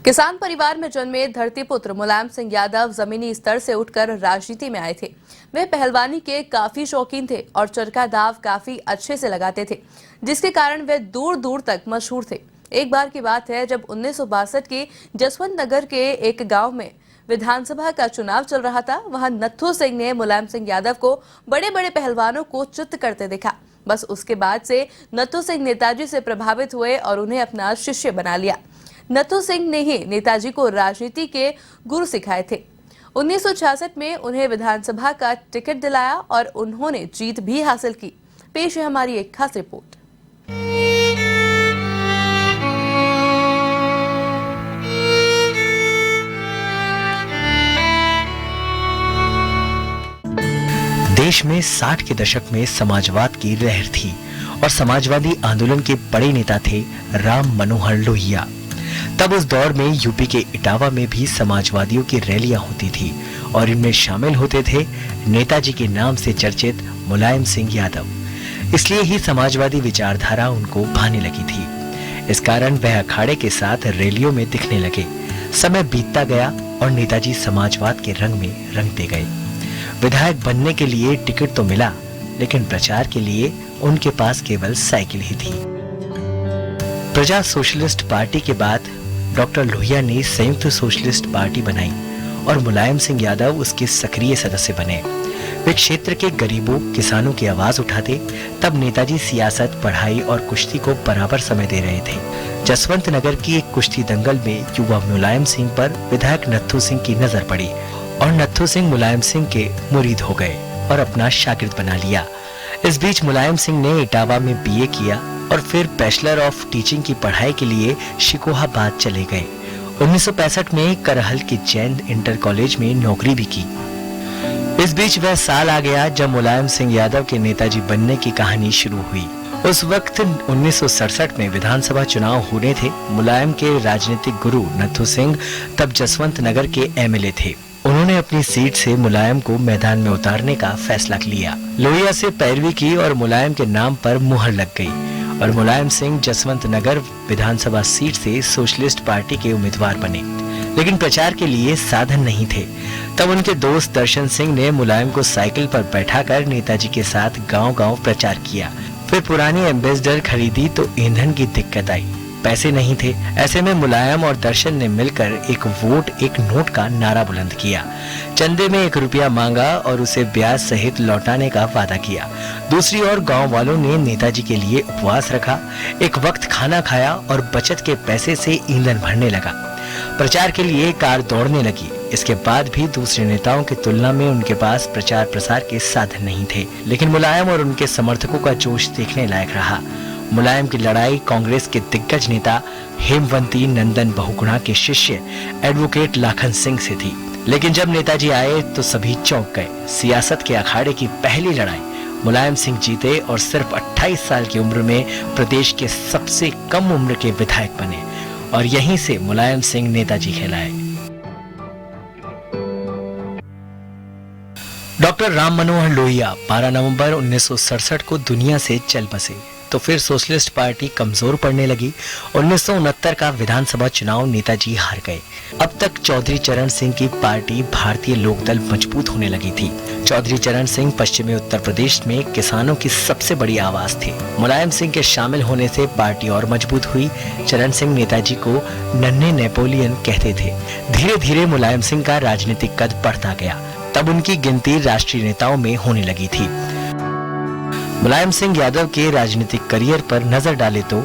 किसान परिवार में जन्मे धरतीपुत्र मुलायम सिंह यादव जमीनी स्तर से उठकर राजनीति में आए थे। वे पहलवानी के काफी शौकीन थे और चरखा दाव काफी अच्छे से लगाते थे, जिसके कारण वे दूर दूर तक मशहूर थे। एक बार की बात है जब 1962 की जसवंत नगर के एक गांव में विधानसभा का चुनाव चल रहा था। वहां नत्थू सिंह ने मुलायम सिंह यादव को बड़े बड़े पहलवानों को चित्त करते देखा। बस उसके बाद से नत्थू सिंह नेताजी से प्रभावित हुए और उन्हें अपना शिष्य बना लिया। नत्थू सिंह ने ही नेताजी को राजनीति के गुरु सिखाए थे। 1966 में उन्हें विधानसभा का टिकट दिलाया और उन्होंने जीत भी हासिल की। पेश है हमारी एक खास रिपोर्ट। देश में 60 के दशक में समाजवाद की लहर थी और समाजवादी आंदोलन के बड़े नेता थे राम मनोहर लोहिया। तब उस दौर में यूपी के इटावा में भी समाजवादियों की रैलियां होती थी और इनमें शामिल होते थे नेताजी के नाम से चर्चित मुलायम सिंह यादव। इसलिए ही समाजवादी विचारधारा उनको भाने लगी थी। इस कारण वह अखाड़े के साथ रैलियों में दिखने लगे। समय बीतता गया और नेताजी समाजवाद के रंग में रंगते गए। विधायक बनने के लिए टिकट तो मिला, लेकिन प्रचार के लिए उनके पास केवल साइकिल ही थी। प्रजा सोशलिस्ट पार्टी के बाद डॉक्टर लोहिया ने संयुक्त सोशलिस्ट पार्टी बनाई और मुलायम सिंह यादव उसके सक्रिय सदस्य बने। वे क्षेत्र के गरीबों किसानों की आवाज उठाते। तब नेताजी सियासत, पढ़ाई और कुश्ती को बराबर समय दे रहे थे। जसवंत नगर की एक कुश्ती दंगल में युवा मुलायम सिंह पर विधायक नत्थू सिंह की नजर पड़ी और नत्थू सिंह मुलायम सिंह के मुरीद हो गए और अपना शागिर्द बना लिया। इस बीच मुलायम सिंह ने इटावा में बीए किया और फिर बैचलर ऑफ टीचिंग की पढ़ाई के लिए शिकोहाबाद चले गए। 1965 में करहल के जैन इंटर कॉलेज में नौकरी भी की। इस बीच वह साल आ गया जब मुलायम सिंह यादव के नेताजी बनने की कहानी शुरू हुई। उस वक्त 1967 में विधानसभा चुनाव होने थे। मुलायम के राजनीतिक गुरु नत्थू सिंह तब जसवंत नगर के एमएलए थे। उन्होंने अपनी सीट से मुलायम को मैदान में उतारने का फैसला लिया। लोहिया से पैरवी की और मुलायम के नाम पर मुहर लग गई और मुलायम सिंह जसवंत नगर विधानसभा सीट से सोशलिस्ट पार्टी के उम्मीदवार बने, लेकिन प्रचार के लिए साधन नहीं थे। तब उनके दोस्त दर्शन सिंह ने मुलायम को साइकिल पर बैठाकर नेताजी के साथ गांव-गांव प्रचार किया। फिर पुरानी एम्बेसडर खरीदी तो ईंधन की दिक्कत आई, पैसे नहीं थे। ऐसे में मुलायम और दर्शन ने मिलकर एक वोट एक नोट का नारा बुलंद किया। चंदे में 1 रुपया मांगा और उसे ब्याज सहित लौटाने का वादा किया। दूसरी ओर गांव वालों ने नेताजी के लिए उपवास रखा, एक वक्त खाना खाया और बचत के पैसे से ईंधन भरने लगा। प्रचार के लिए कार दौड़ने लगी। इसके बाद भी दूसरे नेताओं की तुलना में उनके पास प्रचार प्रसार के साधन नहीं थे, लेकिन मुलायम और उनके समर्थकों का जोश देखने लायक रहा। मुलायम की लड़ाई कांग्रेस के दिग्गज नेता हेमवंती नंदन बहुगुणा के शिष्य एडवोकेट लाखन सिंह से थी। लेकिन जब नेताजी आए तो सभी चौंक गए। सियासत के अखाड़े की पहली लड़ाई मुलायम सिंह जीते और सिर्फ 28 साल की उम्र में प्रदेश के सबसे कम उम्र के विधायक बने और यहीं से मुलायम सिंह नेताजी कहलाए। डॉक्टर राम मनोहर लोहिया 12 नवंबर 1967 को दुनिया से चल बसे तो फिर सोशलिस्ट पार्टी कमजोर पड़ने लगी। 1969 का विधानसभा चुनाव नेताजी हार गए। अब तक चौधरी चरण सिंह की पार्टी भारतीय लोकदल मजबूत होने लगी थी। चौधरी चरण सिंह पश्चिमी उत्तर प्रदेश में किसानों की सबसे बड़ी आवाज थे। मुलायम सिंह के शामिल होने से पार्टी और मजबूत हुई। चरण सिंह नेताजी को नन्हे नेपोलियन कहते थे। धीरे धीरे मुलायम सिंह का राजनीतिक कद बढ़ता गया। तब उनकी गिनती राष्ट्रीय नेताओं में होने लगी थी। मुलायम सिंह यादव के राजनीतिक करियर पर नजर डाले तो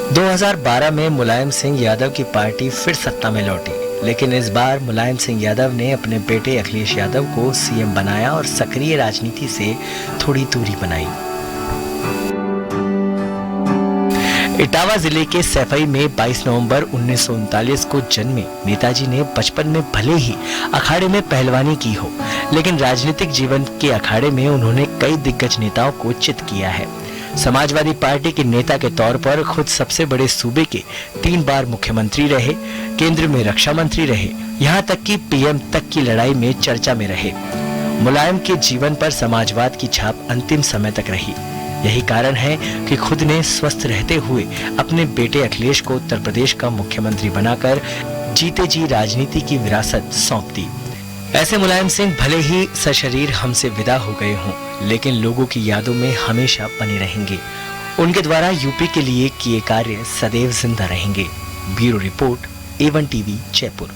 2012 में मुलायम सिंह यादव की पार्टी फिर सत्ता में लौटी, लेकिन इस बार मुलायम सिंह यादव ने अपने बेटे अखिलेश यादव को सीएम बनाया और सक्रिय राजनीति से थोड़ी दूरी बनाई। इटावा जिले के सैफई में 22 नवंबर 1939 को जन्मे नेताजी ने बचपन में भले ही अखाड़े में पहलवानी की हो, लेकिन राजनीतिक जीवन के अखाड़े में उन्होंने कई दिग्गज नेताओं को चित किया है। समाजवादी पार्टी के नेता के तौर पर खुद सबसे बड़े सूबे के 3 बार मुख्यमंत्री रहे, केंद्र में रक्षा मंत्री रहे, यहाँ तक कि पीएम तक की लड़ाई में चर्चा में रहे। मुलायम के जीवन पर समाजवाद की छाप अंतिम समय तक रही। यही कारण है कि खुद ने स्वस्थ रहते हुए अपने बेटे अखिलेश को उत्तर प्रदेश का मुख्यमंत्री बनाकर जीते जी राजनीति की विरासत सौंप दी। ऐसे मुलायम सिंह भले ही सशरीर हमसे विदा हो गए हों, लेकिन लोगों की यादों में हमेशा बने रहेंगे। उनके द्वारा यूपी के लिए किए कार्य सदैव जिंदा रहेंगे। Bureau report, A1 TV, Jaipur.